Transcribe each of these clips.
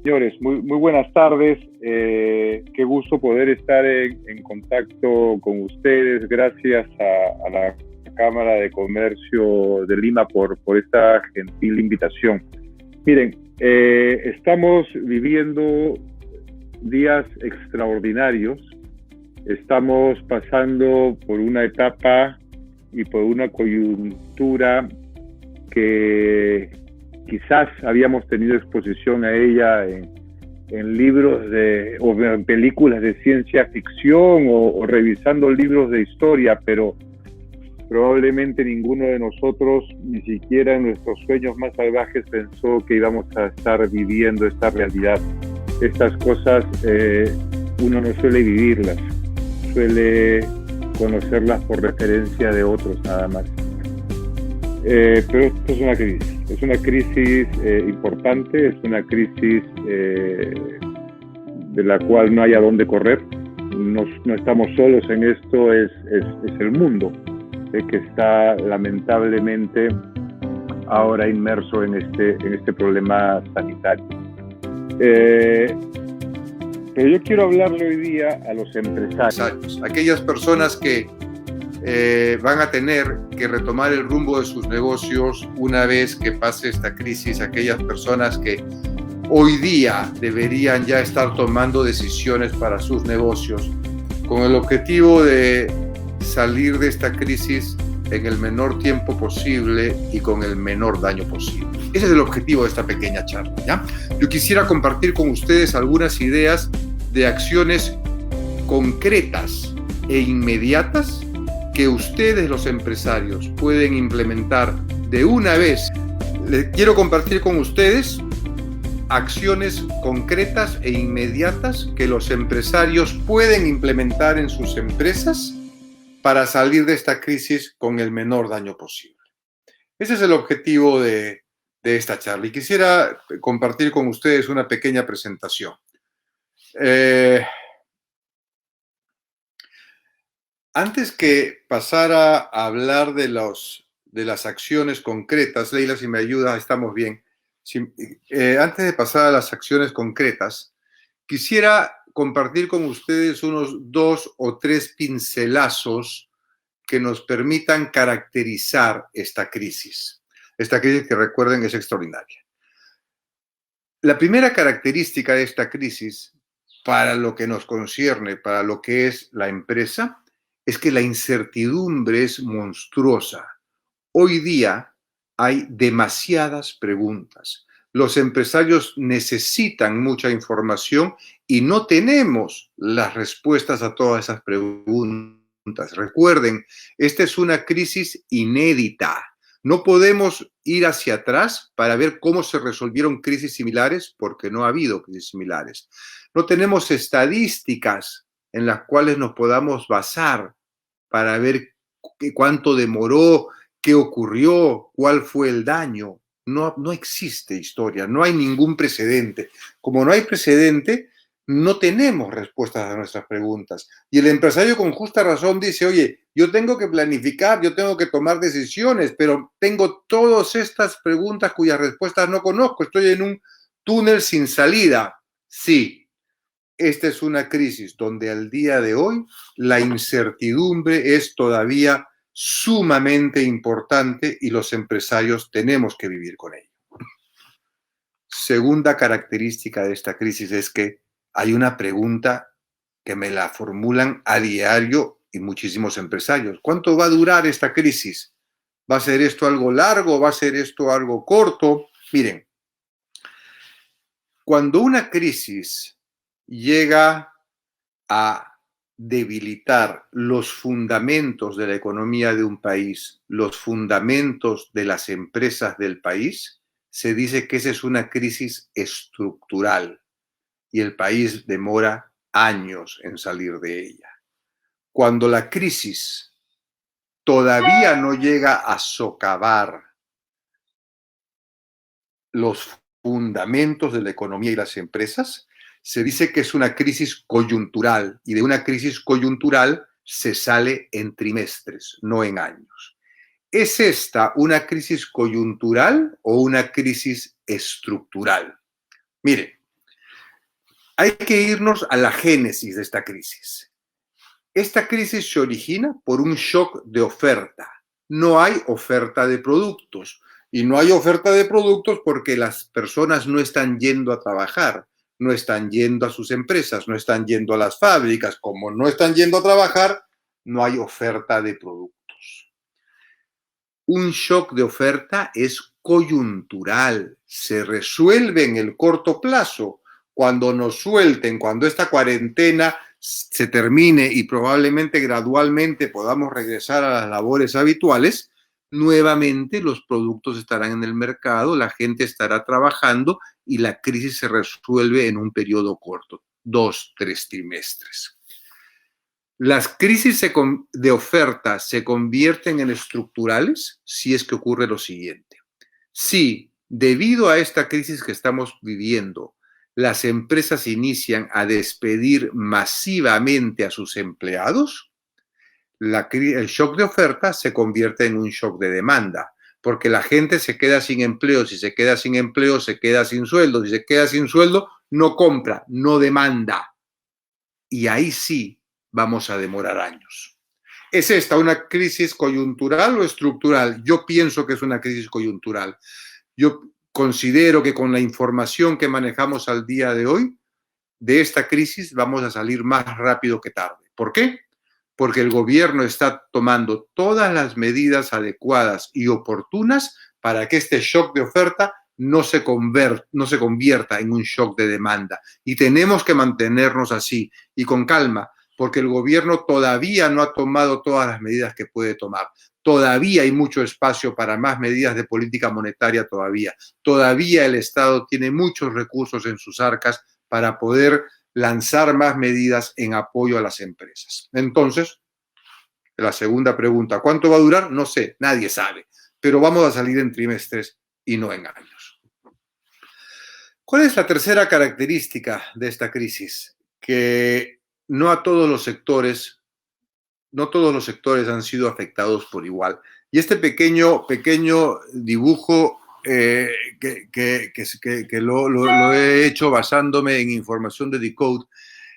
Señores, muy buenas tardes. Qué gusto poder estar en contacto con ustedes. Gracias a la Cámara de Comercio de Lima por esta gentil invitación. Miren, estamos viviendo días extraordinarios. Estamos pasando por una etapa y por una coyuntura que quizás habíamos tenido exposición a ella en libros o en películas de ciencia ficción o revisando libros de historia, pero probablemente ninguno de nosotros, ni siquiera en nuestros sueños más salvajes, pensó que íbamos a estar viviendo esta realidad. Estas cosas uno no suele vivirlas, suele conocerlas por referencia de otros nada más. Pero esto es una crisis importante, es una crisis de la cual no hay a dónde correr. No estamos solos en esto, es el mundo que está lamentablemente ahora inmerso en este problema sanitario. Pero yo quiero hablarle hoy día a los empresarios. Aquellas personas que van a tener que retomar el rumbo de sus negocios una vez que pase esta crisis, aquellas personas que hoy día deberían ya estar tomando decisiones para sus negocios con el objetivo de salir de esta crisis en el menor tiempo posible y con el menor daño posible. Ese es el objetivo de esta pequeña charla, ¿ya? Yo quisiera compartir con ustedes algunas ideas de acciones concretas e inmediatas que ustedes, los empresarios, pueden implementar de una vez. Les quiero compartir con ustedes acciones concretas e inmediatas que los empresarios pueden implementar en sus empresas para salir de esta crisis con el menor daño posible. Ese es el objetivo de esta charla y quisiera compartir con ustedes una pequeña presentación. Antes que pasar a hablar de las acciones concretas, Leila, si me ayuda, estamos bien. Antes de pasar a las acciones concretas, quisiera compartir con ustedes unos 2 o 3 pincelazos que nos permitan caracterizar esta crisis. Esta crisis que, recuerden, es extraordinaria. La primera característica de esta crisis, para lo que nos concierne, para lo que es la empresa, es que la incertidumbre es monstruosa. Hoy día hay demasiadas preguntas. Los empresarios necesitan mucha información y no tenemos las respuestas a todas esas preguntas. Recuerden, esta es una crisis inédita. No podemos ir hacia atrás para ver cómo se resolvieron crisis similares porque no ha habido crisis similares. No tenemos estadísticas en las cuales nos podamos basar para ver cuánto demoró, qué ocurrió, cuál fue el daño. No existe historia, no hay ningún precedente. Como no hay precedente, no tenemos respuestas a nuestras preguntas. Y el empresario con justa razón dice, oye, yo tengo que planificar, yo tengo que tomar decisiones, pero tengo todas estas preguntas cuyas respuestas no conozco. Estoy en un túnel sin salida. Sí. Esta es una crisis donde al día de hoy la incertidumbre es todavía sumamente importante y los empresarios tenemos que vivir con ello. Segunda característica de esta crisis es que hay una pregunta que me la formulan a diario y muchísimos empresarios. ¿Cuánto va a durar esta crisis? ¿Va a ser esto algo largo? ¿Va a ser esto algo corto? Miren, cuando una crisis llega a debilitar los fundamentos de la economía de un país, los fundamentos de las empresas del país, se dice que esa es una crisis estructural y el país demora años en salir de ella. Cuando la crisis todavía no llega a socavar los fundamentos de la economía y las empresas, se dice que es una crisis coyuntural y de una crisis coyuntural se sale en trimestres, no en años. ¿Es esta una crisis coyuntural o una crisis estructural? Mire, Hay que irnos a la génesis de esta crisis. Esta crisis se origina por un shock de oferta. No hay oferta de productos. Y no hay oferta de productos porque las personas no están yendo a trabajar, no están yendo a sus empresas, no están yendo a las fábricas. Como no están yendo a trabajar, no hay oferta de productos. Un shock de oferta es coyuntural, se resuelve en el corto plazo. Cuando nos suelten, cuando esta cuarentena se termine y probablemente gradualmente podamos regresar a las labores habituales, nuevamente los productos estarán en el mercado, la gente estará trabajando y la crisis se resuelve en un periodo corto, 2, 3 trimestres. Las crisis de oferta se convierten en estructurales si es que ocurre lo siguiente. Si, debido a esta crisis que estamos viviendo, las empresas inician a despedir masivamente a sus empleados, el shock de oferta se convierte en un shock de demanda, porque la gente se queda sin empleo, si se queda sin empleo, se queda sin sueldo, si se queda sin sueldo, no compra, no demanda. Y ahí sí vamos a demorar años. ¿Es esta una crisis coyuntural o estructural? Yo pienso que es una crisis coyuntural. Yo considero que con la información que manejamos al día de hoy, de esta crisis vamos a salir más rápido que tarde. ¿Por qué? Porque el gobierno está tomando todas las medidas adecuadas y oportunas para que este shock de oferta no se convierta en un shock de demanda. Y tenemos que mantenernos así y con calma, porque el gobierno todavía no ha tomado todas las medidas que puede tomar. Todavía hay mucho espacio para más medidas de política monetaria todavía. Todavía el Estado tiene muchos recursos en sus arcas para poder lanzar más medidas en apoyo a las empresas. Entonces, la segunda pregunta, ¿cuánto va a durar? No sé, nadie sabe, pero vamos a salir en trimestres y no en años. ¿Cuál es la tercera característica de esta crisis? Que no todos los sectores han sido afectados por igual. Y este pequeño dibujo que lo he hecho basándome en información de Decode,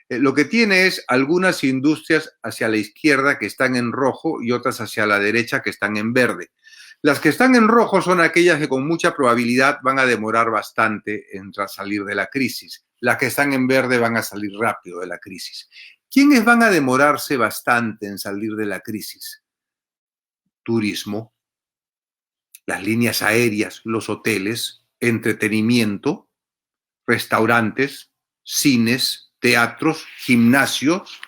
lo que tiene es algunas industrias hacia la izquierda que están en rojo y otras hacia la derecha que están en verde. Las que están en rojo son aquellas que con mucha probabilidad van a demorar bastante en salir de la crisis. Las que están en verde van a salir rápido de la crisis. ¿Quiénes van a demorarse bastante en salir de la crisis? Turismo, las líneas aéreas, los hoteles, entretenimiento, restaurantes, cines, teatros, gimnasios.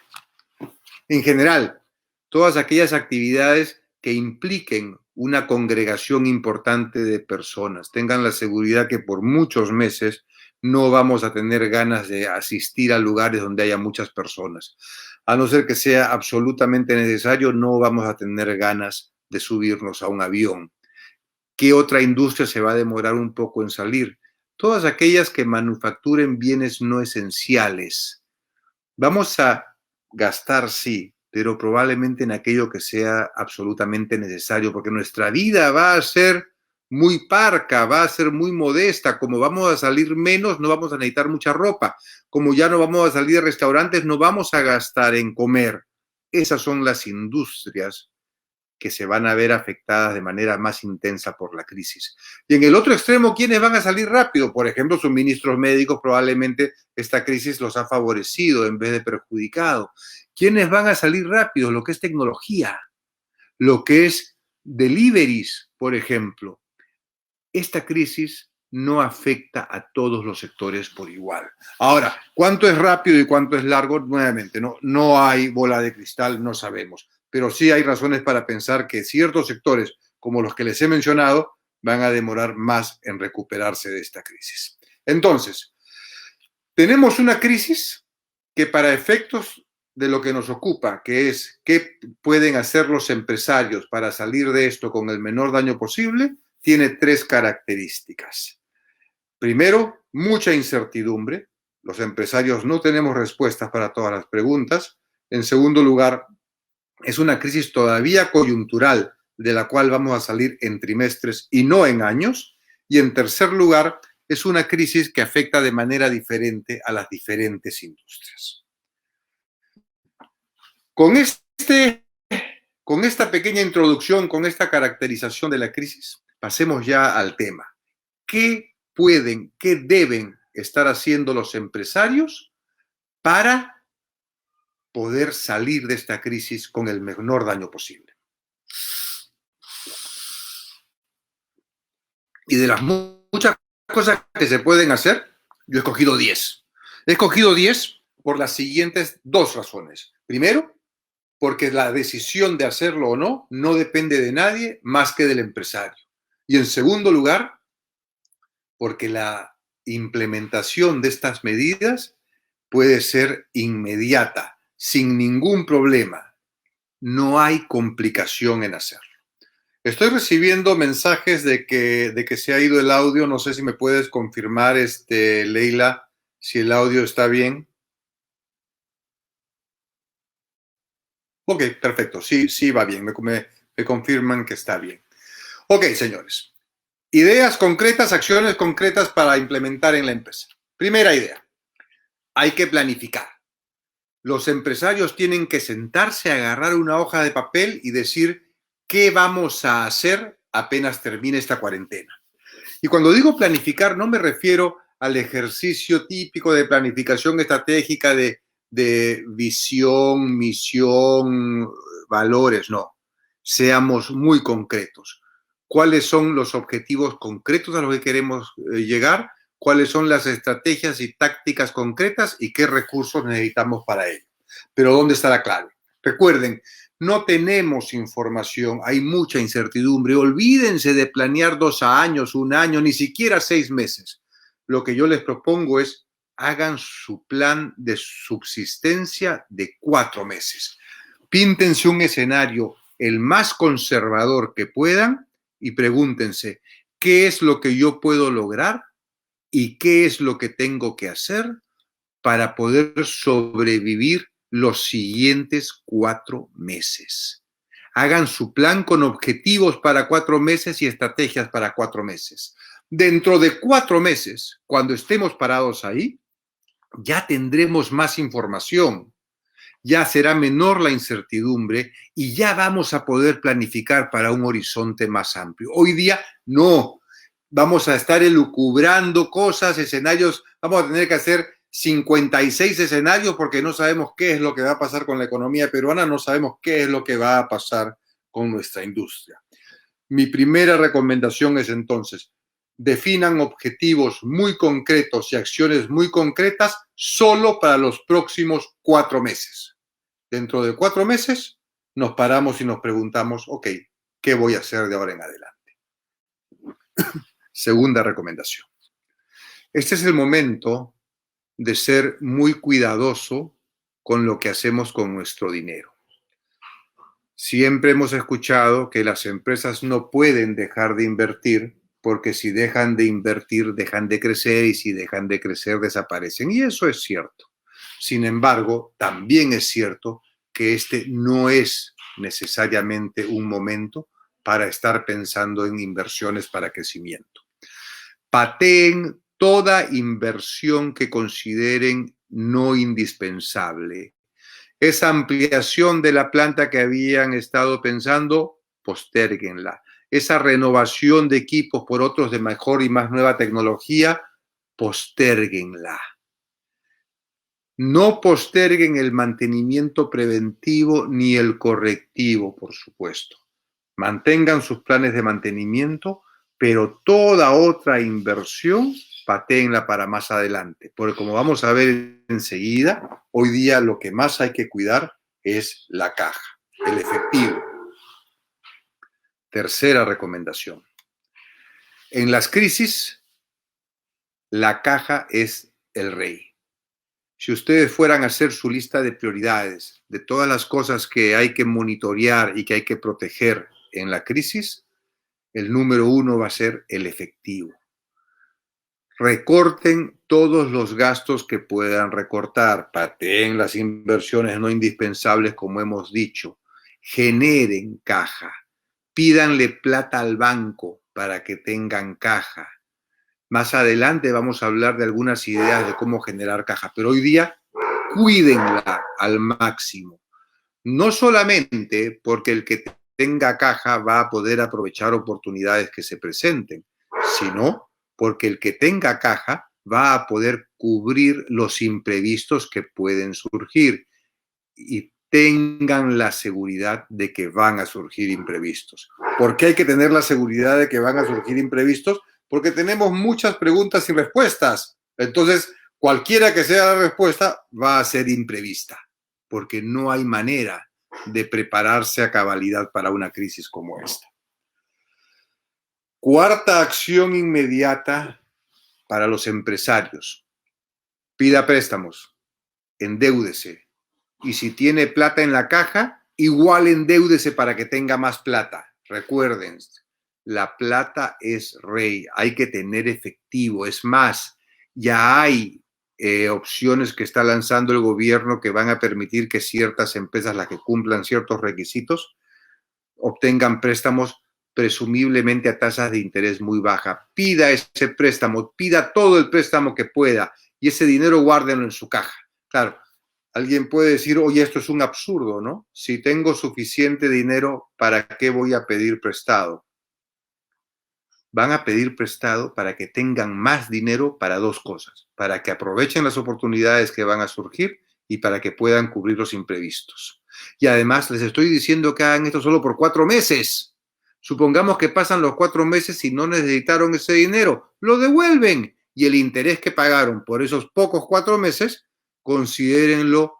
En general, todas aquellas actividades que impliquen una congregación importante de personas. Tengan la seguridad que por muchos meses no vamos a tener ganas de asistir a lugares donde haya muchas personas. A no ser que sea absolutamente necesario, no vamos a tener ganas de subirnos a un avión. ¿Qué otra industria se va a demorar un poco en salir? Todas aquellas que manufacturen bienes no esenciales. Vamos a gastar, sí, pero probablemente en aquello que sea absolutamente necesario, porque nuestra vida va a ser muy parca, va a ser muy modesta. Como vamos a salir menos, no vamos a necesitar mucha ropa. Como ya no vamos a salir de restaurantes, no vamos a gastar en comer. Esas son las industrias que se van a ver afectadas de manera más intensa por la crisis. Y en el otro extremo, ¿quiénes van a salir rápido? Por ejemplo, suministros médicos, probablemente esta crisis los ha favorecido en vez de perjudicado. ¿Quiénes van a salir rápido? Lo que es tecnología, lo que es deliveries, por ejemplo. Esta crisis no afecta a todos los sectores por igual. Ahora, ¿cuánto es rápido y cuánto es largo? Nuevamente, no hay bola de cristal, no sabemos. Pero sí hay razones para pensar que ciertos sectores, como los que les he mencionado, van a demorar más en recuperarse de esta crisis. Entonces, tenemos una crisis que para efectos de lo que nos ocupa, que es qué pueden hacer los empresarios para salir de esto con el menor daño posible, tiene 3 características. Primero, mucha incertidumbre. Los empresarios no tenemos respuestas para todas las preguntas. En segundo lugar, es una crisis todavía coyuntural de la cual vamos a salir en trimestres y no en años. Y en tercer lugar, es una crisis que afecta de manera diferente a las diferentes industrias. Con esta pequeña introducción, con esta caracterización de la crisis, pasemos ya al tema. ¿Qué pueden, qué deben estar haciendo los empresarios para poder salir de esta crisis con el menor daño posible? Y de las muchas cosas que se pueden hacer, yo he escogido 10. He escogido 10 por las siguientes 2 razones. Primero, porque la decisión de hacerlo o no no depende de nadie más que del empresario. Y en segundo lugar, porque la implementación de estas medidas puede ser inmediata, sin ningún problema. No hay complicación en hacerlo. Estoy recibiendo mensajes de que se ha ido el audio. No sé si me puedes confirmar, Leila, si el audio está bien. Ok, perfecto. Sí va bien. Me confirman que está bien. Ok, señores. Ideas concretas, acciones concretas para implementar en la empresa. Primera idea. Hay que planificar. Los empresarios tienen que sentarse, agarrar una hoja de papel y decir qué vamos a hacer apenas termine esta cuarentena. Y cuando digo planificar, no me refiero al ejercicio típico de planificación estratégica de visión, misión, valores, no. Seamos muy concretos. ¿Cuáles son los objetivos concretos a los que queremos llegar? ¿Cuáles son las estrategias y tácticas concretas y qué recursos necesitamos para ello? Pero ¿dónde está la clave? Recuerden, no tenemos información, hay mucha incertidumbre. Olvídense de planear 2 años, 1 año, ni siquiera 6 meses. Lo que yo les propongo es hagan su plan de subsistencia de 4 meses. Píntense un escenario el más conservador que puedan y pregúntense, ¿qué es lo que yo puedo lograr y qué es lo que tengo que hacer para poder sobrevivir los siguientes 4 meses? Hagan su plan con objetivos para 4 meses y estrategias para 4 meses. Dentro de 4 meses, cuando estemos parados ahí, ya tendremos más información, ya será menor la incertidumbre y ya vamos a poder planificar para un horizonte más amplio. Hoy día no, vamos a estar elucubrando cosas, escenarios, vamos a tener que hacer 56 escenarios porque no sabemos qué es lo que va a pasar con la economía peruana, no sabemos qué es lo que va a pasar con nuestra industria. Mi primera recomendación es entonces, definan objetivos muy concretos y acciones muy concretas solo para los próximos 4 meses. Dentro de 4 meses nos paramos y nos preguntamos, ok, ¿qué voy a hacer de ahora en adelante? Segunda recomendación. Este es el momento de ser muy cuidadoso con lo que hacemos con nuestro dinero. Siempre hemos escuchado que las empresas no pueden dejar de invertir porque si dejan de invertir, dejan de crecer y si dejan de crecer, desaparecen. Y eso es cierto. Sin embargo, también es cierto que este no es necesariamente un momento para estar pensando en inversiones para crecimiento. Pateen toda inversión que consideren no indispensable. Esa ampliación de la planta que habían estado pensando, postérguenla. Esa renovación de equipos por otros de mejor y más nueva tecnología, postérguenla. No posterguen el mantenimiento preventivo ni el correctivo, por supuesto. Mantengan sus planes de mantenimiento, pero toda otra inversión patéenla para más adelante. Porque como vamos a ver enseguida, hoy día lo que más hay que cuidar es la caja, el efectivo. Tercera recomendación. En las crisis, la caja es el rey. Si ustedes fueran a hacer su lista de prioridades, de todas las cosas que hay que monitorear y que hay que proteger en la crisis, el número 1 va a ser el efectivo. Recorten todos los gastos que puedan recortar, pateen las inversiones no indispensables, como hemos dicho, generen caja, pídanle plata al banco para que tengan caja. Más adelante vamos a hablar de algunas ideas de cómo generar caja, pero hoy día cuídenla al máximo. No solamente porque el que tenga caja va a poder aprovechar oportunidades que se presenten, sino porque el que tenga caja va a poder cubrir los imprevistos que pueden surgir. Y tengan la seguridad de que van a surgir imprevistos. ¿Por qué hay que tener la seguridad de que van a surgir imprevistos? Porque tenemos muchas preguntas y respuestas. Entonces, cualquiera que sea la respuesta va a ser imprevista, porque no hay manera de prepararse a cabalidad para una crisis como esta. Cuarta acción inmediata para los empresarios. Pida préstamos, endéudese. Y si tiene plata en la caja, igual endéudese para que tenga más plata. Recuerden, la plata es rey, hay que tener efectivo. Es más, ya hay opciones que está lanzando el gobierno que van a permitir que ciertas empresas, las que cumplan ciertos requisitos, obtengan préstamos presumiblemente a tasas de interés muy baja. Pida ese préstamo, pida todo el préstamo que pueda y ese dinero guárdenlo en su caja. Claro, alguien puede decir, oye, esto es un absurdo, ¿no? Si tengo suficiente dinero, ¿para qué voy a pedir prestado? Van a pedir prestado para que tengan más dinero para dos cosas, para que aprovechen las oportunidades que van a surgir y para que puedan cubrir los imprevistos. Y además les estoy diciendo que hagan esto solo por 4 meses. Supongamos que pasan los 4 meses y no necesitaron ese dinero, lo devuelven y el interés que pagaron por esos pocos 4 meses, considérenlo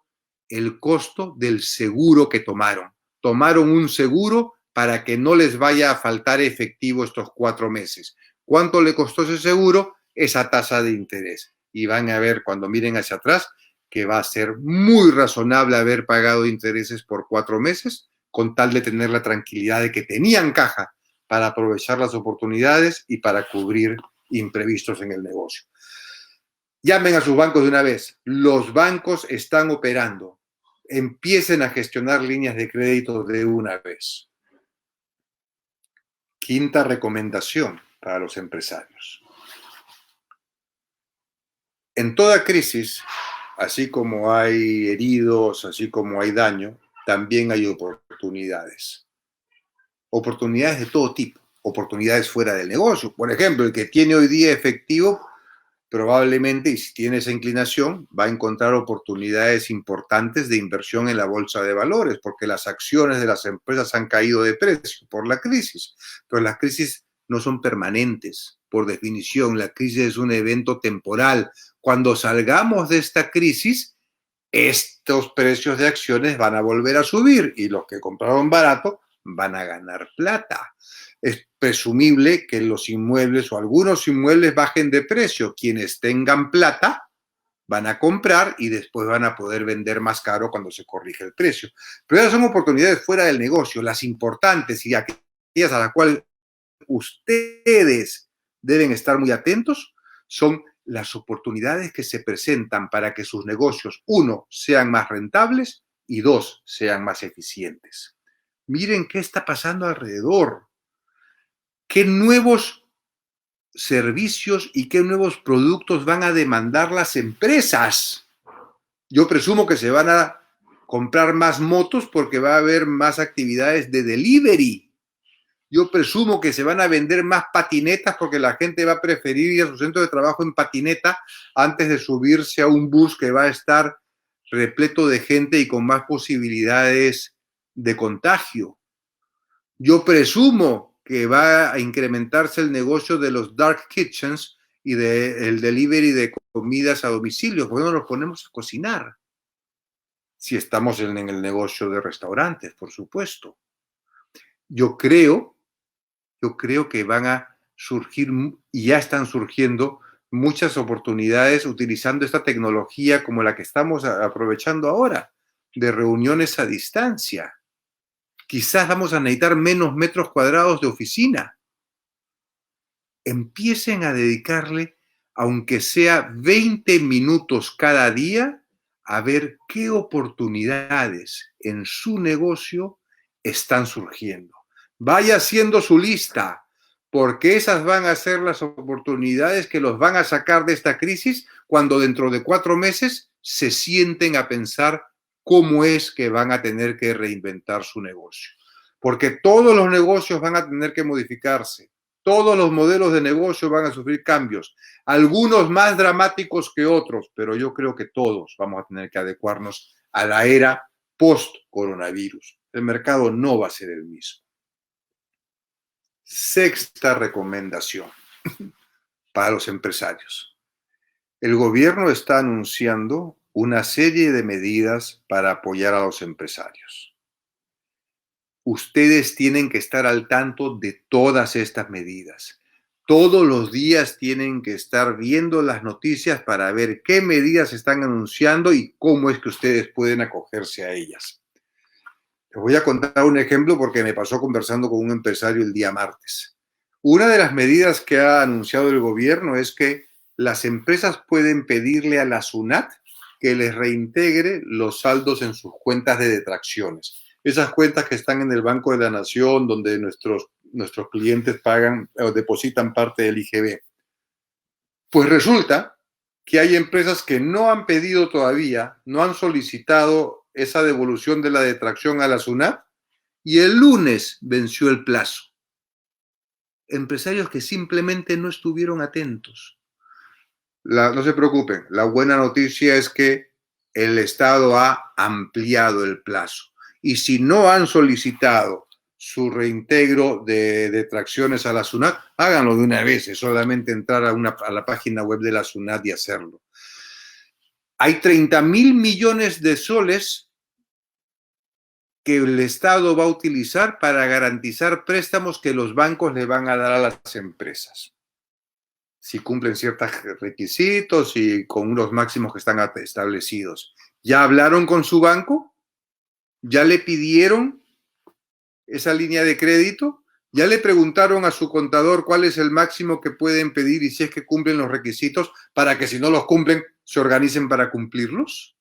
el costo del seguro que tomaron. Tomaron un seguro para que no les vaya a faltar efectivo estos 4 meses. ¿Cuánto le costó ese seguro? Esa tasa de interés. Y van a ver cuando miren hacia atrás que va a ser muy razonable haber pagado intereses por 4 meses con tal de tener la tranquilidad de que tenían caja para aprovechar las oportunidades y para cubrir imprevistos en el negocio. Llamen a sus bancos de una vez. Los bancos están operando. Empiecen a gestionar líneas de crédito de una vez. Quinta recomendación para los empresarios. En toda crisis, así como hay heridos, así como hay daño, también hay oportunidades. Oportunidades de todo tipo. Oportunidades fuera del negocio. Por ejemplo, el que tiene hoy día efectivo, probablemente, y si tiene esa inclinación, va a encontrar oportunidades importantes de inversión en la bolsa de valores, porque las acciones de las empresas han caído de precio por la crisis. Pero las crisis no son permanentes, por definición. La crisis es un evento temporal. Cuando salgamos de esta crisis, estos precios de acciones van a volver a subir y los que compraron barato van a ganar plata. Es presumible que los inmuebles o algunos inmuebles bajen de precio. Quienes tengan plata van a comprar y después van a poder vender más caro cuando se corrige el precio. Pero esas son oportunidades fuera del negocio, las importantes y aquellas a las cuales ustedes deben estar muy atentos son las oportunidades que se presentan para que sus negocios, 1, sean más rentables y 2, sean más eficientes. Miren qué está pasando alrededor. ¿Qué nuevos servicios y qué nuevos productos van a demandar las empresas? Yo presumo que se van a comprar más motos porque va a haber más actividades de delivery. Yo presumo que se van a vender más patinetas porque la gente va a preferir ir a su centro de trabajo en patineta antes de subirse a un bus que va a estar repleto de gente y con más posibilidades de contagio. Yo presumo que va a incrementarse el negocio de los dark kitchens y del delivery de comidas a domicilio. ¿Por qué no nos ponemos a cocinar? Si estamos en el negocio de restaurantes, por supuesto. Yo creo que van a surgir, y ya están surgiendo, muchas oportunidades utilizando esta tecnología como la que estamos aprovechando ahora, de reuniones a distancia. Quizás vamos a necesitar menos metros cuadrados de oficina. Empiecen a dedicarle, aunque sea 20 minutos cada día, a ver qué oportunidades en su negocio están surgiendo. Vaya haciendo su lista. porque esas van a ser las oportunidades que los van a sacar de esta crisis cuando dentro de 4 meses se sienten a pensar cómo es que van a tener que reinventar su negocio. Porque todos los negocios van a tener que modificarse, todos los modelos de negocio van a sufrir cambios, algunos más dramáticos que otros, pero yo creo que todos vamos a tener que adecuarnos a la era post-coronavirus. El mercado no va a ser el mismo. Sexta recomendación para los empresarios. El gobierno está anunciando una serie de medidas para apoyar a los empresarios. Ustedes tienen que estar al tanto de todas estas medidas. Todos los días tienen que estar viendo las noticias para ver qué medidas están anunciando y cómo es que ustedes pueden acogerse a ellas. Les voy a contar un ejemplo porque me pasó conversando con un empresario el día martes. Una de las medidas que ha anunciado el gobierno es que las empresas pueden pedirle a la SUNAT que les reintegre los saldos en sus cuentas de detracciones. Esas cuentas que están en el Banco de la Nación, donde nuestros clientes pagan o depositan parte del IGB. Pues resulta que hay empresas que no han pedido todavía, no han solicitado esa devolución de la detracción a la SUNAT y el lunes venció el plazo. Empresarios que simplemente no estuvieron atentos. No se preocupen, la buena noticia es que el Estado ha ampliado el plazo. Y si no han solicitado su reintegro de detracciones a la SUNAT, háganlo de una vez, es solamente entrar a la página web de la SUNAT y hacerlo. Hay 30.000 millones de soles que el Estado va a utilizar para garantizar préstamos que los bancos le van a dar a las empresas. Si cumplen ciertos requisitos y con unos máximos que están establecidos. ¿Ya hablaron con su banco? ¿Ya le pidieron esa línea de crédito? ¿Ya le preguntaron a su contador cuál es el máximo que pueden pedir y si es que cumplen los requisitos para que si no los cumplen se organicen para cumplirlos?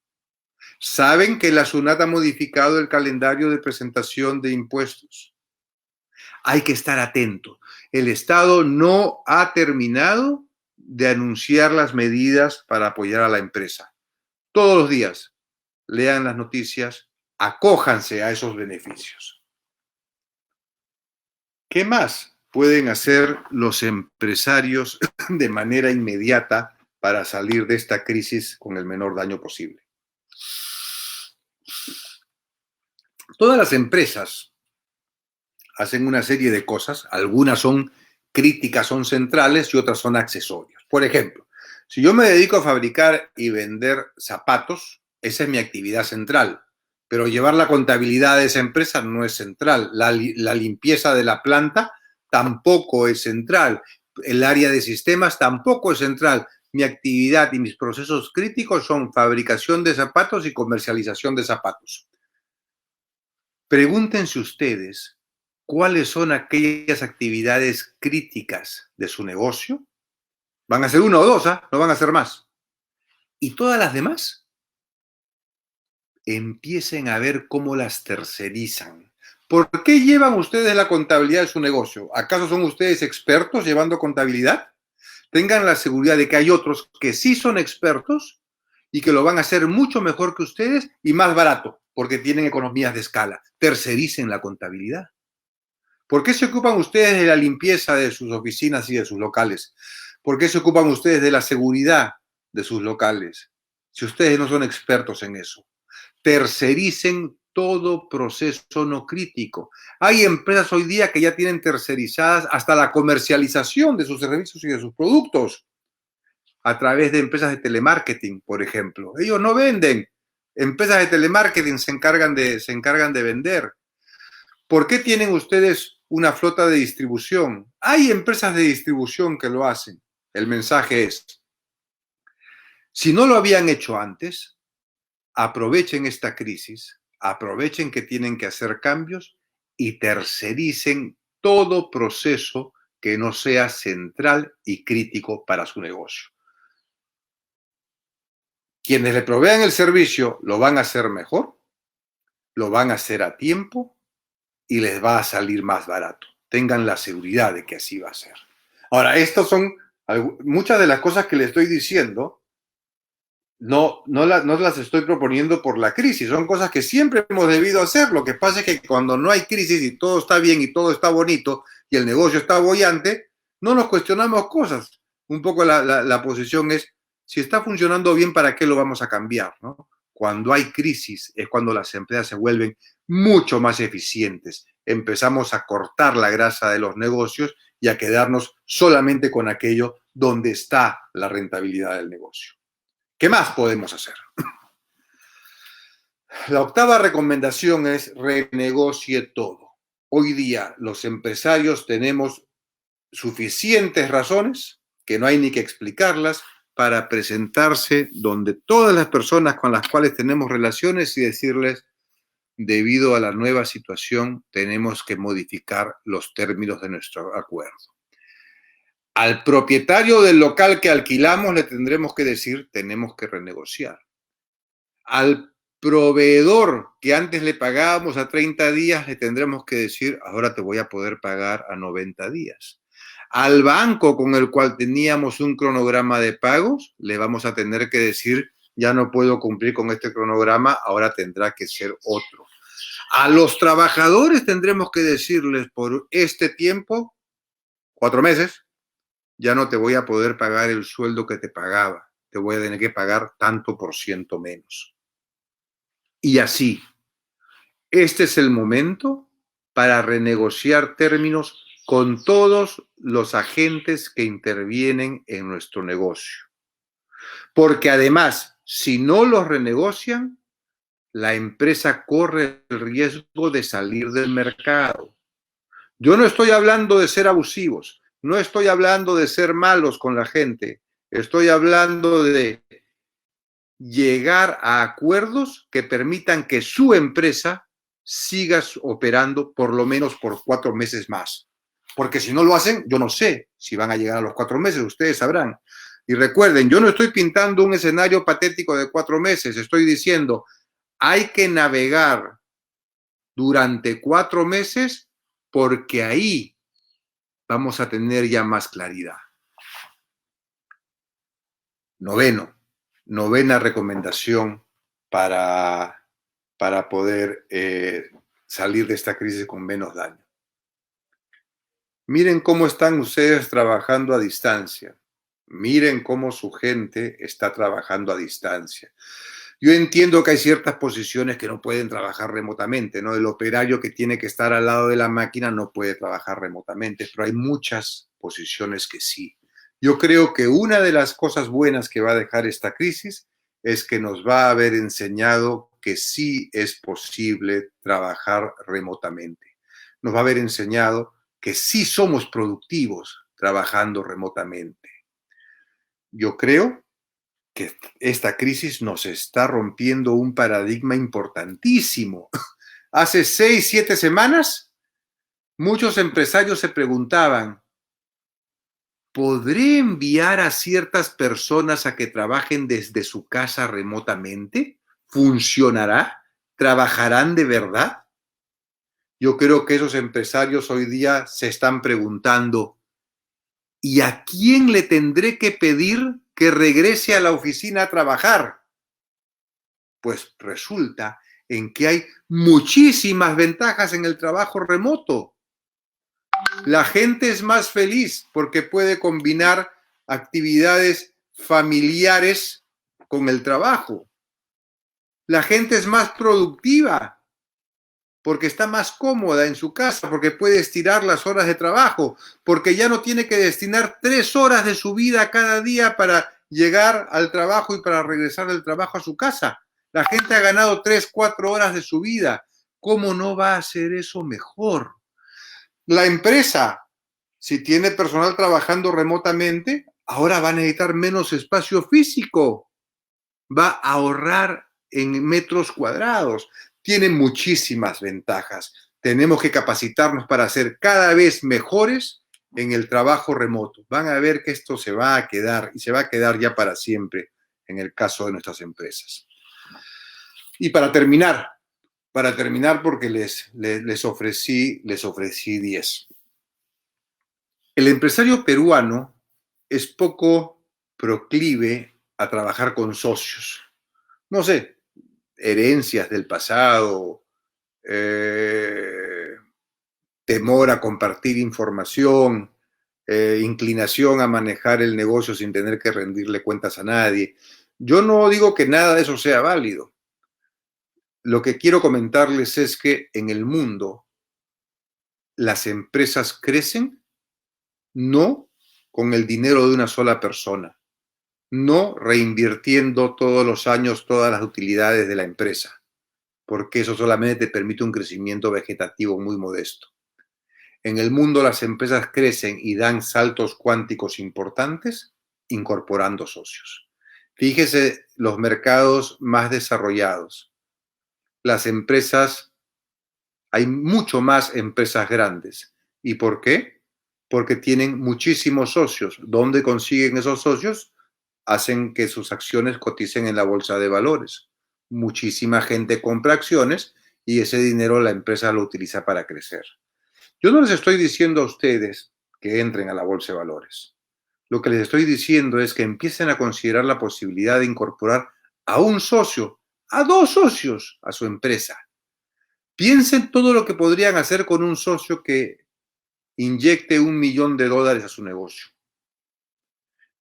¿Saben que la SUNAT ha modificado el calendario de presentación de impuestos? Hay que estar atentos. El Estado no ha terminado de anunciar las medidas para apoyar a la empresa. Todos los días lean las noticias, acójanse a esos beneficios. ¿Qué más pueden hacer los empresarios de manera inmediata para salir de esta crisis con el menor daño posible? Todas las empresas hacen una serie de cosas, algunas son críticas, son centrales y otras son accesorios. Por ejemplo, si yo me dedico a fabricar y vender zapatos, esa es mi actividad central, pero llevar la contabilidad de esa empresa no es central. La limpieza de la planta tampoco es central. El área de sistemas tampoco es central. Mi actividad y mis procesos críticos son fabricación de zapatos y comercialización de zapatos. Pregúntense ustedes cuáles son aquellas actividades críticas de su negocio. Van a ser una o dos, no van a ser más. Y todas las demás, empiecen a ver cómo las tercerizan. ¿Por qué llevan ustedes la contabilidad de su negocio? ¿Acaso son ustedes expertos llevando contabilidad? Tengan la seguridad de que hay otros que sí son expertos y que lo van a hacer mucho mejor que ustedes y más barato, porque tienen economías de escala. Tercericen la contabilidad. ¿Por qué se ocupan ustedes de la limpieza de sus oficinas y de sus locales? ¿Por qué se ocupan ustedes de la seguridad de sus locales? Si ustedes no son expertos en eso. Tercericen todo proceso no crítico. Hay empresas hoy día que ya tienen tercerizadas hasta la comercialización de sus servicios y de sus productos a través de empresas de telemarketing, por ejemplo. Ellos no venden. Empresas de telemarketing se encargan de vender. ¿Por qué tienen ustedes una flota de distribución? Hay empresas de distribución que lo hacen. El mensaje es, si no lo habían hecho antes, aprovechen esta crisis, aprovechen que tienen que hacer cambios y tercericen todo proceso que no sea central y crítico para su negocio. Quienes le provean el servicio lo van a hacer mejor, lo van a hacer a tiempo y les va a salir más barato. tengan la seguridad de que así va a ser. Ahora, estas son muchas de las cosas que le estoy diciendo. No las estoy proponiendo por la crisis, son cosas que siempre hemos debido hacer. Lo que pasa es que cuando no hay crisis y todo está bien y todo está bonito y el negocio está boyante, no nos cuestionamos cosas. Un poco la posición es, si está funcionando bien, ¿para qué lo vamos a cambiar, ¿no? Cuando hay crisis es cuando las empresas se vuelven mucho más eficientes. Empezamos a cortar la grasa de los negocios y a quedarnos solamente con aquello donde está la rentabilidad del negocio. ¿Qué más podemos hacer? La octava recomendación es renegocie todo. Hoy día los empresarios tenemos suficientes razones, que no hay ni que explicarlas, para presentarse donde todas las personas con las cuales tenemos relaciones y decirles, debido a la nueva situación, tenemos que modificar los términos de nuestro acuerdo. Al propietario del local que alquilamos le tendremos que decir, tenemos que renegociar. Al proveedor que antes le pagábamos a 30 días, le tendremos que decir, ahora te voy a poder pagar a 90 días. Al banco con el cual teníamos un cronograma de pagos, le vamos a tener que decir, ya no puedo cumplir con este cronograma, ahora tendrá que ser otro. A los trabajadores tendremos que decirles, por este tiempo, 4 meses, ya no te voy a poder pagar el sueldo que te pagaba. Te voy a tener que pagar tanto por ciento menos. Y así, este es el momento para renegociar términos con todos los agentes que intervienen en nuestro negocio. Porque además, si no los renegocian, la empresa corre el riesgo de salir del mercado. Yo no estoy hablando de ser abusivos, no estoy hablando de ser malos con la gente, estoy hablando de llegar a acuerdos que permitan que su empresa siga operando por lo menos por 4 meses más. Porque si no lo hacen, yo no sé si van a llegar a los 4 meses, ustedes sabrán. Y recuerden, yo no estoy pintando un escenario patético de 4 meses, estoy diciendo, hay que navegar durante 4 meses porque ahí vamos a tener ya más claridad. Novena recomendación para poder salir de esta crisis con menos daño. Miren cómo están ustedes trabajando a distancia. Miren cómo su gente está trabajando a distancia. Yo entiendo que hay ciertas posiciones que no pueden trabajar remotamente, ¿no? El operario que tiene que estar al lado de la máquina no puede trabajar remotamente, pero hay muchas posiciones que sí. Yo creo que una de las cosas buenas que va a dejar esta crisis es que nos va a haber enseñado que sí es posible trabajar remotamente. Nos va a haber enseñado que sí somos productivos trabajando remotamente. Yo creo que esta crisis nos está rompiendo un paradigma importantísimo. Hace 6, 7 semanas, muchos empresarios se preguntaban, ¿podré enviar a ciertas personas a que trabajen desde su casa remotamente? ¿Funcionará? ¿Trabajarán de verdad? Yo creo que esos empresarios hoy día se están preguntando, ¿y a quién le tendré que pedir que regrese a la oficina a trabajar? Pues resulta en que hay muchísimas ventajas en el trabajo remoto. La gente es más feliz porque puede combinar actividades familiares con el trabajo. La gente es más productiva porque está más cómoda en su casa, porque puede estirar las horas de trabajo, porque ya no tiene que destinar 3 horas de su vida cada día para llegar al trabajo y para regresar del trabajo a su casa. La gente ha ganado 3, 4 horas de su vida. ¿Cómo no va a hacer eso mejor? La empresa, si tiene personal trabajando remotamente, ahora va a necesitar menos espacio físico. Va a ahorrar en metros cuadrados. Tiene muchísimas ventajas. Tenemos que capacitarnos para ser cada vez mejores en el trabajo remoto. Van a ver que esto se va a quedar y se va a quedar ya para siempre en el caso de nuestras empresas. Y para terminar porque les ofrecí 10. El empresario peruano es poco proclive a trabajar con socios. No sé, herencias del pasado, eh, temor a compartir información, inclinación a manejar el negocio sin tener que rendirle cuentas a nadie. Yo no digo que nada de eso sea válido. Lo que quiero comentarles es que en el mundo las empresas crecen no con el dinero de una sola persona, no reinvirtiendo todos los años todas las utilidades de la empresa, porque eso solamente te permite un crecimiento vegetativo muy modesto. En el mundo las empresas crecen y dan saltos cuánticos importantes incorporando socios. Fíjese los mercados más desarrollados. Las empresas, hay mucho más empresas grandes. ¿Y por qué? Porque tienen muchísimos socios. ¿Dónde consiguen esos socios? Hacen que sus acciones coticen en la bolsa de valores. Muchísima gente compra acciones y ese dinero la empresa lo utiliza para crecer. Yo no les estoy diciendo a ustedes que entren a la bolsa de valores. Lo que les estoy diciendo es que empiecen a considerar la posibilidad de incorporar a un socio, a dos socios a su empresa. Piensen todo lo que podrían hacer con un socio que inyecte $1 millón a su negocio.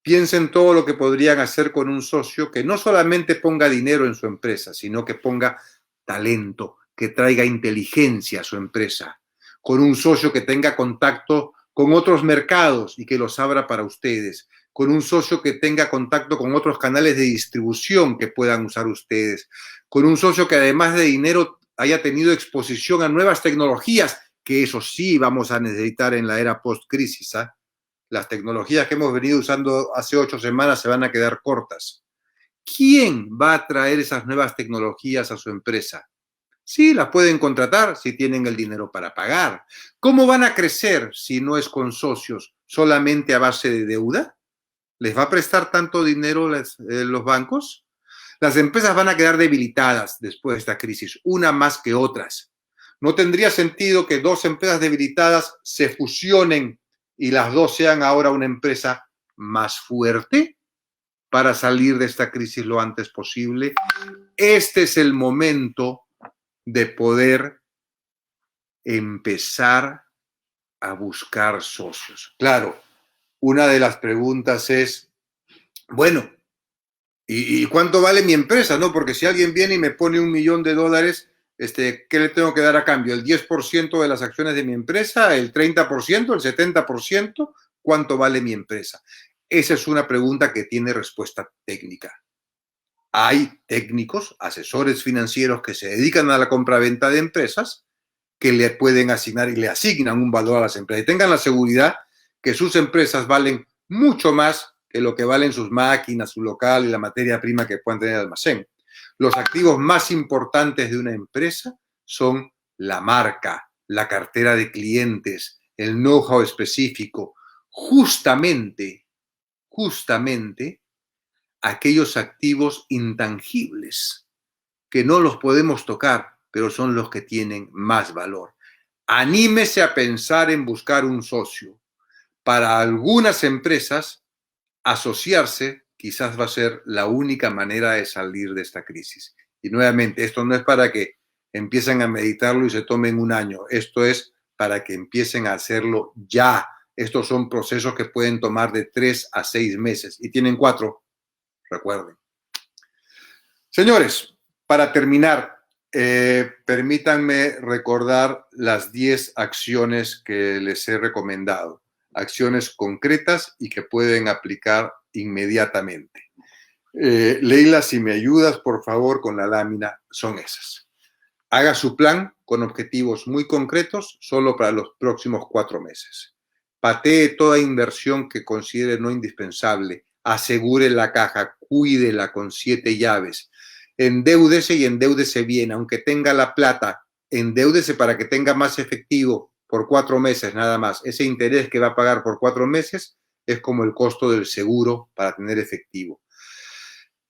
Piensen todo lo que podrían hacer con un socio que no solamente ponga dinero en su empresa, sino que ponga talento, que traiga inteligencia a su empresa, con un socio que tenga contacto con otros mercados y que los abra para ustedes, con un socio que tenga contacto con otros canales de distribución que puedan usar ustedes, con un socio que además de dinero haya tenido exposición a nuevas tecnologías, que eso sí vamos a necesitar en la era post-crisis, ¿eh? Las tecnologías que hemos venido usando hace 8 semanas se van a quedar cortas. ¿Quién va a traer esas nuevas tecnologías a su empresa? Sí, las pueden contratar si tienen el dinero para pagar. ¿Cómo van a crecer si no es con socios, solamente a base de deuda? ¿Les va a prestar tanto dinero los bancos? Las empresas van a quedar debilitadas después de esta crisis, una más que otras. No tendría sentido que dos empresas debilitadas se fusionen y las dos sean ahora una empresa más fuerte para salir de esta crisis lo antes posible. Este es el momento de poder empezar a buscar socios. Claro, una de las preguntas es, bueno, ¿y cuánto vale mi empresa? ¿No? Porque si alguien viene y me pone $1 millón, ¿qué le tengo que dar a cambio? ¿El 10% de las acciones de mi empresa? ¿El 30%? ¿El 70%? ¿Cuánto vale mi empresa? Esa es una pregunta que tiene respuesta técnica. Hay técnicos, asesores financieros que se dedican a la compraventa de empresas que le pueden asignar y le asignan un valor a las empresas. Y tengan la seguridad que sus empresas valen mucho más que lo que valen sus máquinas, su local y la materia prima que puedan tener en el almacén. Los activos más importantes de una empresa son la marca, la cartera de clientes, el know-how específico, justamente aquellos activos intangibles que no los podemos tocar, pero son los que tienen más valor. Anímese a pensar en buscar un socio. Para algunas empresas, asociarse quizás va a ser la única manera de salir de esta crisis. Y nuevamente, esto no es para que empiecen a meditarlo y se tomen un año. Esto es para que empiecen a hacerlo ya. Estos son procesos que pueden tomar de 3 a 6 meses y tienen 4, recuerden. Señores, para terminar, permítanme recordar las 10 acciones que les he recomendado. Acciones concretas y que pueden aplicar inmediatamente. Leila, si me ayudas, por favor, con la lámina, son esas. Haga su plan con objetivos muy concretos solo para los próximos 4 meses. Patee toda inversión que considere no indispensable. Asegure la caja, cuídela con 7 llaves. Endeúdese y endeúdese bien. Aunque tenga la plata, endeúdese para que tenga más efectivo por 4 meses nada más. Ese interés que va a pagar por 4 meses es como el costo del seguro para tener efectivo.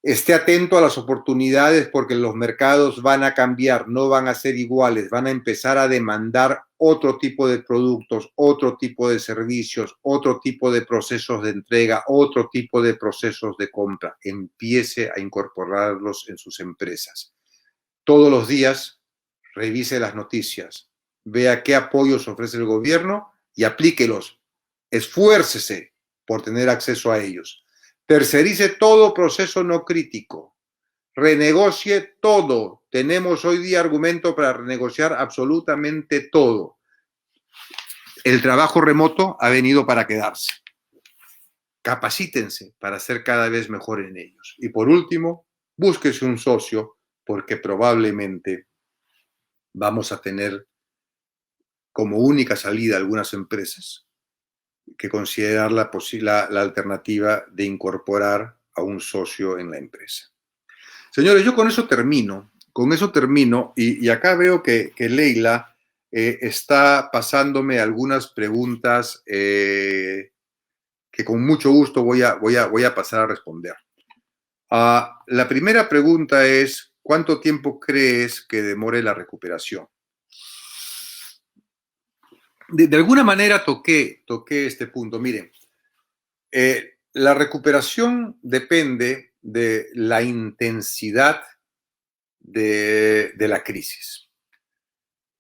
esté atento a las oportunidades porque los mercados van a cambiar, no van a ser iguales, van a empezar a demandar otro tipo de productos, otro tipo de servicios, otro tipo de procesos de entrega, otro tipo de procesos de compra. Empiece a incorporarlos en sus empresas. Todos los días revise las noticias, vea qué apoyos ofrece el gobierno y aplíquelos. Esfuércese por tener acceso a ellos. Tercerice todo proceso no crítico. Renegocie todo. Tenemos hoy día argumento para renegociar absolutamente todo. El trabajo remoto ha venido para quedarse. Capacítense para ser cada vez mejor en ellos. Y por último, búsquese un socio porque probablemente vamos a tener como única salida algunas empresas que considerar la alternativa de incorporar a un socio en la empresa. Señores, yo con eso termino y acá veo que Leila está pasándome algunas preguntas que con mucho gusto voy a pasar a responder. La primera pregunta es, ¿cuánto tiempo crees que demore la recuperación? De alguna manera toqué este punto. Miren, la recuperación depende de la intensidad de la crisis.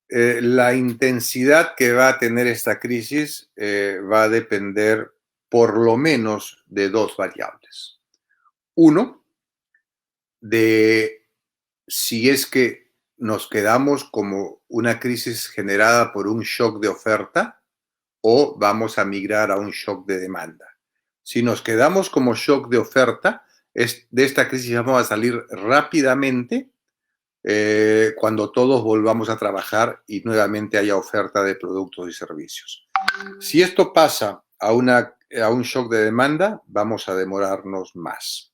La intensidad que va a tener esta crisis va a depender por lo menos de dos variables. Uno, de si es que nos quedamos como una crisis generada por un shock de oferta o vamos a migrar a un shock de demanda. Si nos quedamos como shock de oferta, de esta crisis vamos a salir rápidamente cuando todos volvamos a trabajar y nuevamente haya oferta de productos y servicios. Si esto pasa a un shock de demanda, vamos a demorarnos más.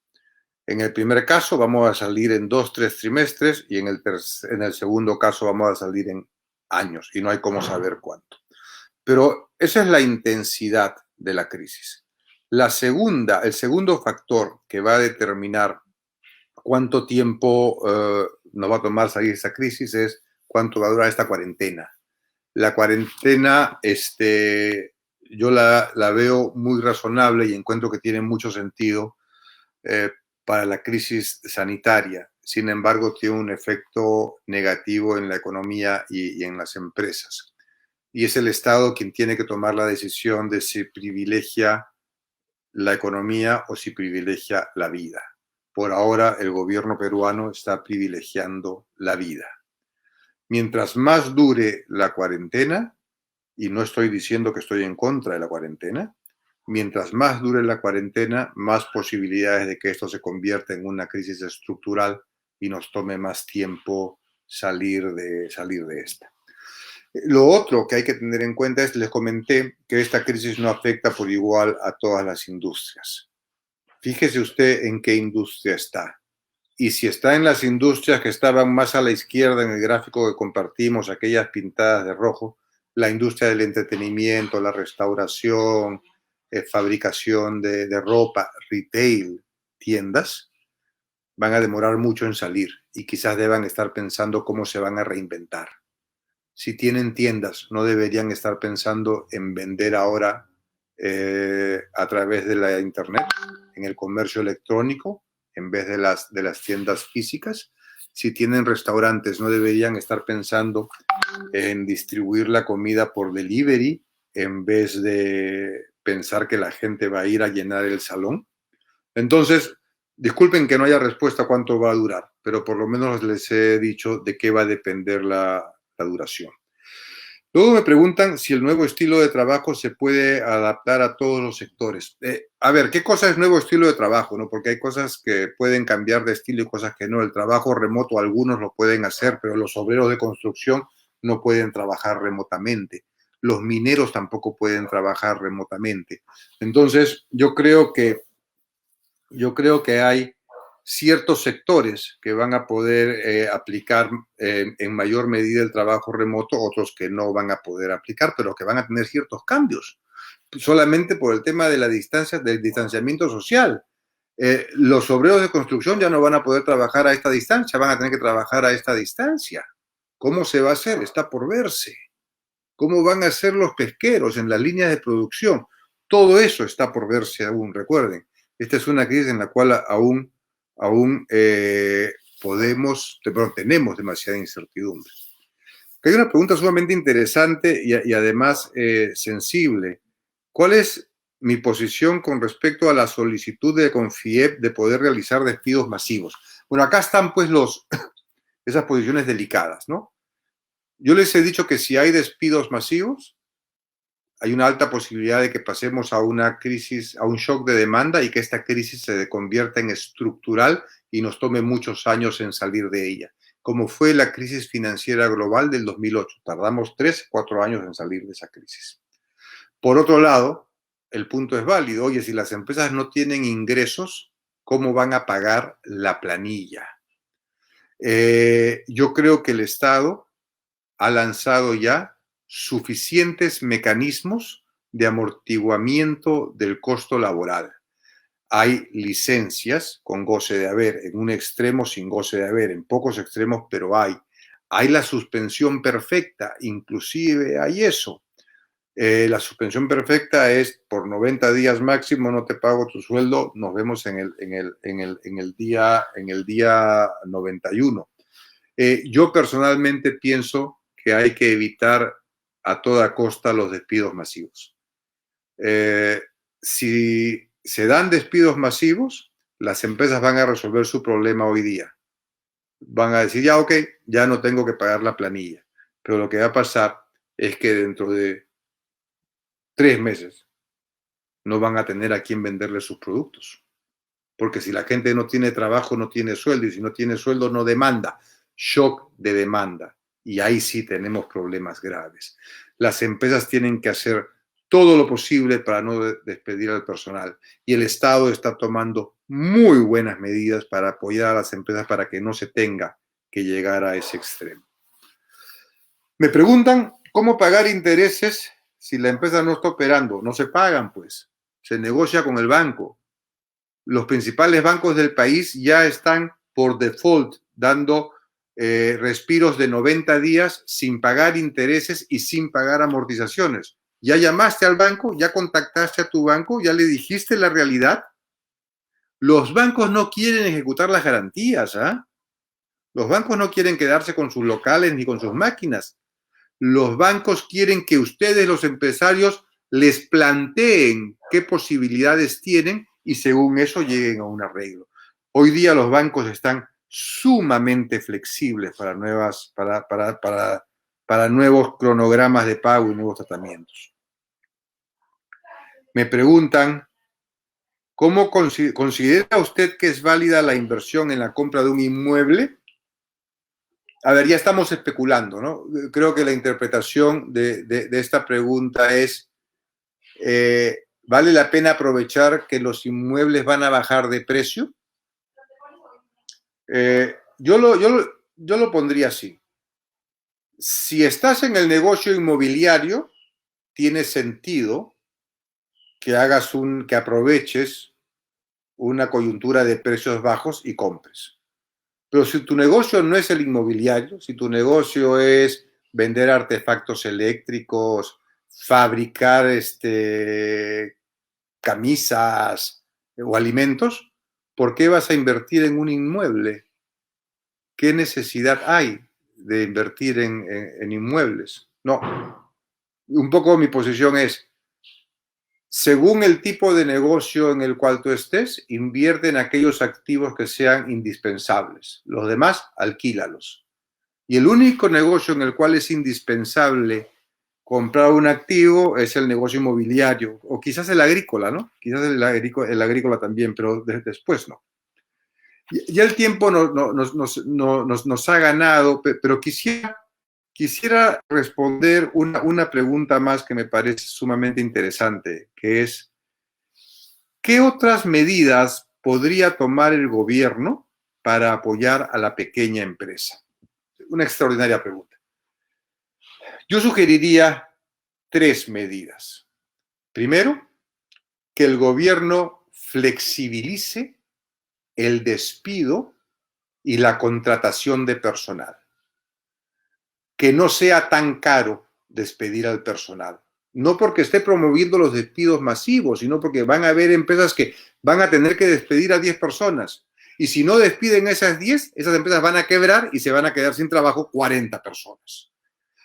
En el primer caso vamos a salir en 2-3 trimestres y en el segundo caso vamos a salir en años y no hay cómo saber cuánto. Pero esa es la intensidad de la crisis. El segundo factor que va a determinar cuánto tiempo nos va a tomar salir esa crisis es cuánto va a durar esta cuarentena. La cuarentena, yo la veo muy razonable y encuentro que tiene mucho sentido para la crisis sanitaria. Sin embargo, tiene un efecto negativo en la economía y en las empresas. Y es el Estado quien tiene que tomar la decisión de si privilegia la economía o si privilegia la vida. Por ahora, el gobierno peruano está privilegiando la vida. Mientras más dure la cuarentena, y no estoy diciendo que estoy en contra de la cuarentena, mientras más dure la cuarentena, más posibilidades de que esto se convierta en una crisis estructural y nos tome más tiempo salir de esta. Lo otro que hay que tener en cuenta es, les comenté, que esta crisis no afecta por igual a todas las industrias. Fíjese usted en qué industria está. Y si está en las industrias que estaban más a la izquierda en el gráfico que compartimos, aquellas pintadas de rojo, la industria del entretenimiento, la restauración, fabricación de ropa, retail, tiendas, van a demorar mucho en salir y quizás deban estar pensando cómo se van a reinventar. Si tienen tiendas, no deberían estar pensando en vender ahora a través de la internet, en el comercio electrónico, en vez de las tiendas físicas. Si tienen restaurantes, no deberían estar pensando en distribuir la comida por delivery en vez de pensar que la gente va a ir a llenar el salón. Entonces, disculpen que no haya respuesta a cuánto va a durar, pero por lo menos les he dicho de qué va a depender la duración. Luego me preguntan si el nuevo estilo de trabajo se puede adaptar a todos los sectores. A ver, ¿qué cosa es nuevo estilo de trabajo? ¿No? Porque hay cosas que pueden cambiar de estilo y cosas que no. El trabajo remoto algunos lo pueden hacer, pero los obreros de construcción no pueden trabajar remotamente. Los mineros tampoco pueden trabajar remotamente. Entonces, yo creo que hay ciertos sectores que van a poder aplicar en mayor medida el trabajo remoto, otros que no van a poder aplicar, pero que van a tener ciertos cambios, solamente por el tema de la distancia, del distanciamiento social. Los obreros de construcción ya no van a poder trabajar a esta distancia, van a tener que trabajar a esta distancia. ¿Cómo se va a hacer? Está por verse. ¿Cómo van a ser los pesqueros en las líneas de producción? Todo eso está por verse aún, recuerden. Esta es una crisis en la cual aún tenemos demasiada incertidumbre. Hay una pregunta sumamente interesante y además sensible. ¿Cuál es mi posición con respecto a la solicitud de Confiep de poder realizar despidos masivos? Bueno, acá están pues esas posiciones delicadas, ¿no? Yo les he dicho que si hay despidos masivos, hay una alta posibilidad de que pasemos a una crisis, a un shock de demanda y que esta crisis se convierta en estructural y nos tome muchos años en salir de ella, como fue la crisis financiera global del 2008. Tardamos 3, 4 años en salir de esa crisis. Por otro lado, el punto es válido. Oye, si las empresas no tienen ingresos, ¿cómo van a pagar la planilla? Yo creo que el Estado ha lanzado ya suficientes mecanismos de amortiguamiento del costo laboral. Hay licencias con goce de haber, en un extremo sin goce de haber, en pocos extremos, pero hay. Hay la suspensión perfecta, inclusive hay eso. La suspensión perfecta es por 90 días máximo, no te pago tu sueldo, nos vemos en el día 91. Yo personalmente pienso que hay que evitar a toda costa los despidos masivos. Si se dan despidos masivos, las empresas van a resolver su problema hoy día. Van a decir, ya, ok, ya no tengo que pagar la planilla. Pero lo que va a pasar es que dentro de 3 meses no van a tener a quién venderle sus productos. Porque si la gente no tiene trabajo, no tiene sueldo, y si no tiene sueldo, no demanda. Shock de demanda. Y ahí sí tenemos problemas graves. Las empresas tienen que hacer todo lo posible para no despedir al personal. Y el Estado está tomando muy buenas medidas para apoyar a las empresas para que no se tenga que llegar a ese extremo. Me preguntan cómo pagar intereses si la empresa no está operando. No se pagan, pues. Se negocia con el banco. Los principales bancos del país ya están por default dando respiros de 90 días sin pagar intereses y sin pagar amortizaciones. ¿Ya llamaste al banco? ¿Ya contactaste a tu banco? ¿Ya le dijiste la realidad? Los bancos no quieren ejecutar las garantías, ¿ah? Los bancos no quieren quedarse con sus locales ni con sus máquinas. Los bancos quieren que ustedes, los empresarios, les planteen qué posibilidades tienen y según eso lleguen a un arreglo. Hoy día los bancos están sumamente flexibles para nuevos cronogramas de pago y nuevos tratamientos. Me preguntan, ¿cómo considera usted que es válida la inversión en la compra de un inmueble? A ver, ya estamos especulando, ¿no? Creo que la interpretación de esta pregunta es, ¿vale la pena aprovechar que los inmuebles van a bajar de precio? Yo lo pondría así. Si estás en el negocio inmobiliario, tiene sentido que aproveches una coyuntura de precios bajos y compres. Pero si tu negocio no es el inmobiliario, si tu negocio es vender artefactos eléctricos, fabricar camisas o alimentos, ¿por qué vas a invertir en un inmueble? ¿Qué necesidad hay de invertir en inmuebles? No. Un poco mi posición es, según el tipo de negocio en el cual tú estés, invierte en aquellos activos que sean indispensables. Los demás, alquílalos. Y el único negocio en el cual es indispensable comprar un activo es el negocio inmobiliario, o quizás el agrícola, ¿no? Quizás el agrícola también, pero después no. Ya el tiempo nos ha ganado, pero quisiera responder una pregunta más que me parece sumamente interesante, que es, ¿qué otras medidas podría tomar el gobierno para apoyar a la pequeña empresa? Una extraordinaria pregunta. Yo sugeriría 3 medidas. Primero, que el gobierno flexibilice el despido y la contratación de personal. Que no sea tan caro despedir al personal. No porque esté promoviendo los despidos masivos, sino porque van a haber empresas que van a tener que despedir a 10 personas. Y si no despiden a esas 10, esas empresas van a quebrar y se van a quedar sin trabajo 40 personas.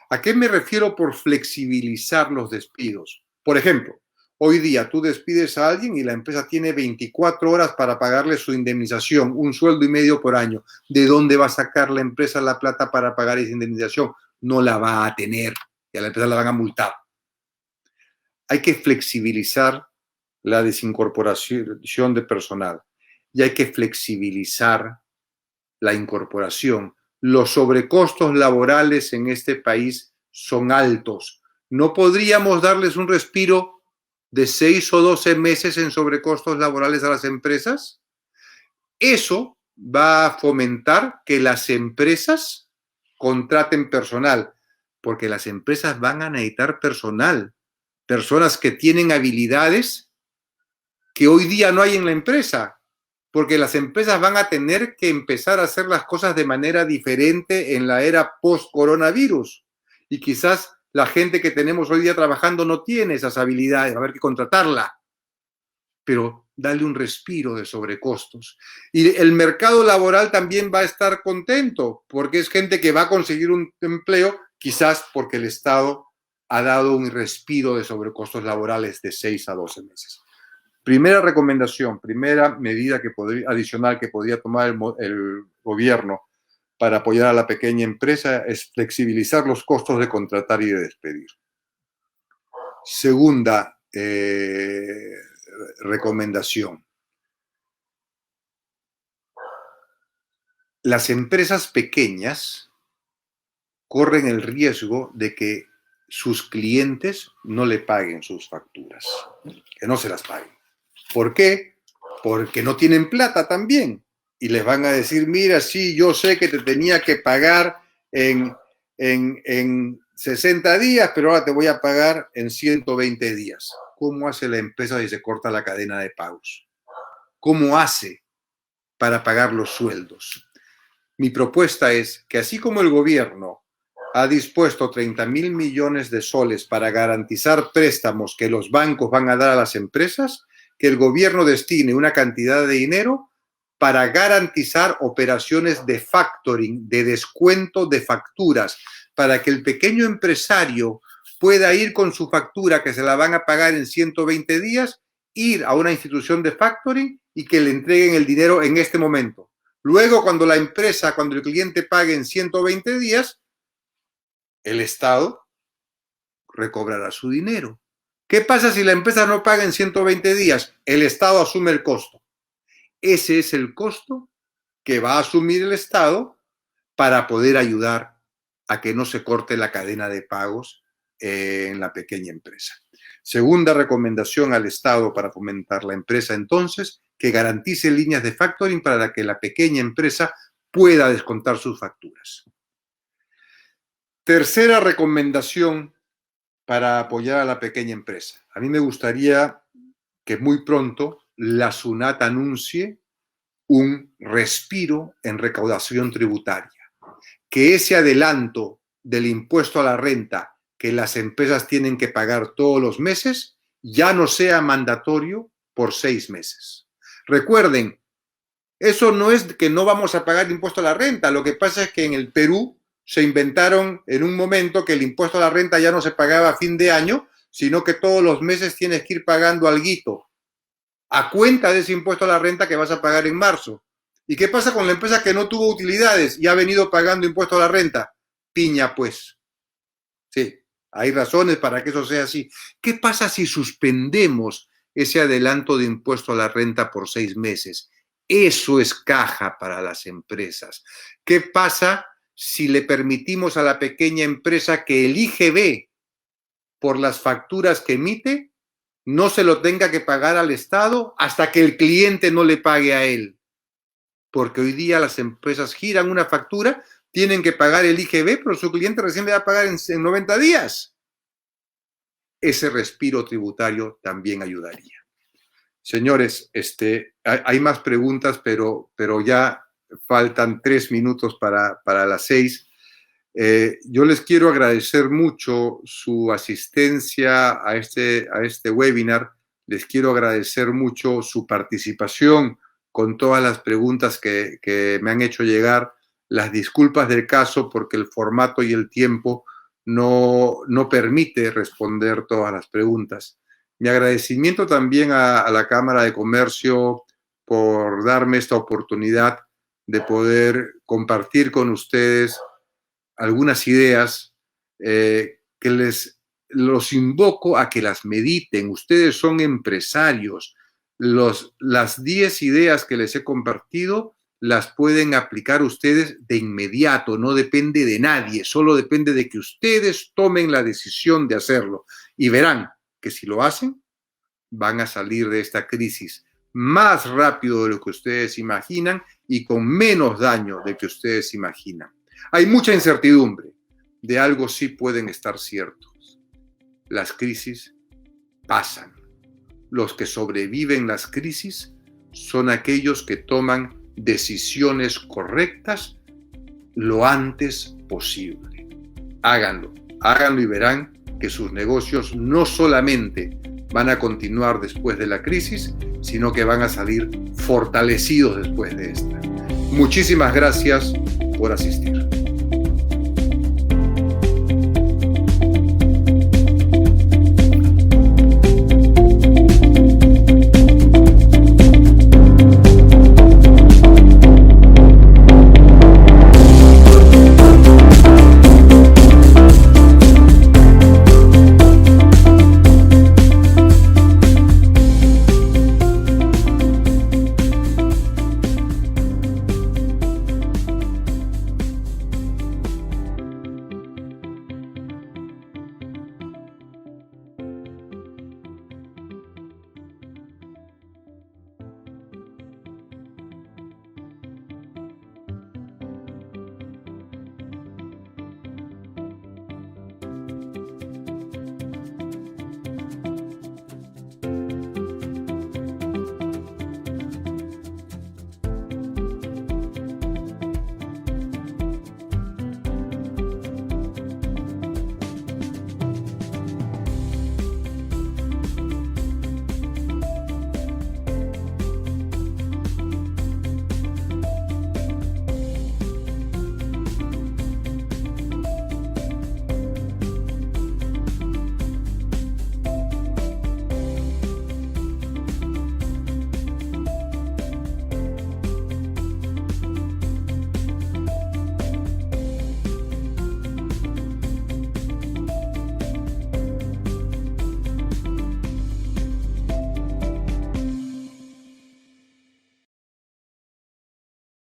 ¿A qué me refiero por flexibilizar los despidos? Por ejemplo, hoy día tú despides a alguien y la empresa tiene 24 horas para pagarle su indemnización, un sueldo y medio por año. ¿De dónde va a sacar la empresa la plata para pagar esa indemnización? No la va a tener y a la empresa la van a multar. Hay que flexibilizar la desincorporación de personal y hay que flexibilizar la incorporación. Los sobrecostos laborales en este país son altos. ¿No podríamos darles un respiro de 6 o 12 meses en sobrecostos laborales a las empresas? Eso va a fomentar que las empresas contraten personal, porque las empresas van a necesitar personal, personas que tienen habilidades que hoy día no hay en la empresa, porque las empresas van a tener que empezar a hacer las cosas de manera diferente en la era post-coronavirus. Y quizás la gente que tenemos hoy día trabajando no tiene esas habilidades, va a haber que contratarla. Pero darle un respiro de sobrecostos. Y el mercado laboral también va a estar contento, porque es gente que va a conseguir un empleo, quizás porque el Estado ha dado un respiro de sobrecostos laborales de 6 a 12 meses. Primera recomendación, primera medida adicional que podría tomar el gobierno para apoyar a la pequeña empresa es flexibilizar los costos de contratar y de despedir. Segunda recomendación. Las empresas pequeñas corren el riesgo de que sus clientes no le paguen sus facturas, que no se las paguen. ¿Por qué? Porque no tienen plata también. Y les van a decir, mira, sí, yo sé que te tenía que pagar en 60 días, pero ahora te voy a pagar en 120 días. ¿Cómo hace la empresa si se corta la cadena de pagos? ¿Cómo hace para pagar los sueldos? Mi propuesta es que así como el gobierno ha dispuesto 30.000 millones de soles para garantizar préstamos que los bancos van a dar a las empresas, que el gobierno destine una cantidad de dinero para garantizar operaciones de factoring, de descuento de facturas, para que el pequeño empresario pueda ir con su factura que se la van a pagar en 120 días, ir a una institución de factoring y que le entreguen el dinero en este momento. Luego, cuando el cliente pague en 120 días, el Estado recobrará su dinero. ¿Qué pasa si la empresa no paga en 120 días? El Estado asume el costo. Ese es el costo que va a asumir el Estado para poder ayudar a que no se corte la cadena de pagos en la pequeña empresa. Segunda recomendación al Estado para fomentar la empresa, entonces, que garantice líneas de factoring para que la pequeña empresa pueda descontar sus facturas. Tercera recomendación para apoyar a la pequeña empresa. A mí me gustaría que muy pronto la SUNAT anuncie un respiro en recaudación tributaria, que ese adelanto del impuesto a la renta que las empresas tienen que pagar todos los meses ya no sea mandatorio por 6 meses. Recuerden, eso no es que no vamos a pagar impuesto a la renta, lo que pasa es que en el Perú se inventaron en un momento que el impuesto a la renta ya no se pagaba a fin de año, sino que todos los meses tienes que ir pagando alguito a cuenta de ese impuesto a la renta que vas a pagar en marzo. ¿Y qué pasa con la empresa que no tuvo utilidades y ha venido pagando impuesto a la renta? Piña, pues. Sí, hay razones para que eso sea así. ¿Qué pasa si suspendemos ese adelanto de impuesto a la renta por 6 meses? Eso es caja para las empresas. ¿Qué pasa si le permitimos a la pequeña empresa que el IGB, por las facturas que emite, no se lo tenga que pagar al Estado hasta que el cliente no le pague a él? Porque hoy día las empresas giran una factura, tienen que pagar el IGB, pero su cliente recién le va a pagar en 90 días. Ese respiro tributario también ayudaría. Señores, hay más preguntas, pero ya faltan 3 minutos para las 6. Yo les quiero agradecer mucho su asistencia a este webinar. Les quiero agradecer mucho su participación con todas las preguntas que me han hecho llegar. Las disculpas del caso porque el formato y el tiempo no permite responder todas las preguntas. Mi agradecimiento también a la Cámara de Comercio por darme esta oportunidad de poder compartir con ustedes algunas ideas que los invoco a que las mediten. Ustedes son empresarios. Las 10 ideas que les he compartido las pueden aplicar ustedes de inmediato. No depende de nadie, solo depende de que ustedes tomen la decisión de hacerlo. Y verán que si lo hacen, van a salir de esta crisis más rápido de lo que ustedes imaginan y con menos daño de que ustedes imaginan. Hay mucha incertidumbre. De algo sí pueden estar ciertos. Las crisis pasan. Los que sobreviven las crisis son aquellos que toman decisiones correctas lo antes posible. Háganlo y verán que sus negocios no solamente van a continuar después de la crisis, sino que van a salir fortalecidos después de esta. Muchísimas gracias por asistir.